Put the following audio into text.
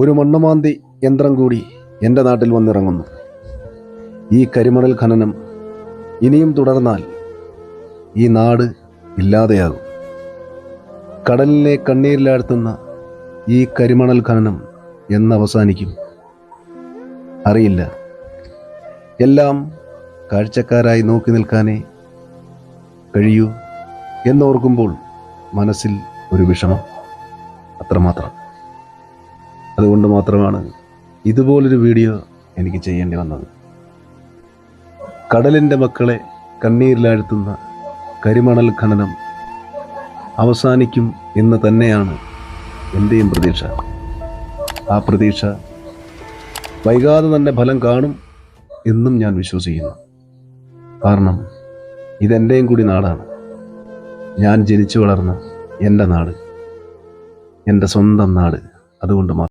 ഒരു മണ്ണുമാന്തി യന്ത്രം കൂടി എൻ്റെ നാട്ടിൽ വന്നിറങ്ങുന്നു. ഈ കരിമണൽ ഖനനം ഇനിയും തുടർന്നാൽ ഈ നാട് ഇല്ലാതെയാകും. കടലിനെ കണ്ണീരിലാഴ്ത്തുന്ന ഈ കരിമണൽ ഖനനം എന്നവസാനിക്കും അറിയില്ല. എല്ലാം കാഴ്ചക്കാരായി നോക്കി നിൽക്കാനേ കഴിയൂ എന്നോർക്കുമ്പോൾ മനസ്സിൽ ഒരു വിഷമം, അത്രമാത്രം. അതുകൊണ്ട് മാത്രമാണ് ഇതുപോലൊരു വീഡിയോ എനിക്ക് ചെയ്യേണ്ടി വന്നത്. കടലിൻ്റെ മക്കളെ കണ്ണീരിലാഴ്ത്തുന്ന കരിമണൽ ഖനനം അവസാനിക്കും എന്ന് തന്നെയാണ് എൻ്റെയും പ്രതീക്ഷ. ആ പ്രതീക്ഷ വൈകാതെ തന്നെ ഫലം കാണും എന്നും ഞാൻ വിശ്വസിക്കുന്നു. കാരണം ഇതെൻ്റെയും കൂടി നാടാണ്. ഞാൻ ജനിച്ചു വളർന്ന എൻ്റെ നാട്, എൻ്റെ സ്വന്തം നാട്. അതുകൊണ്ട് മാത്രം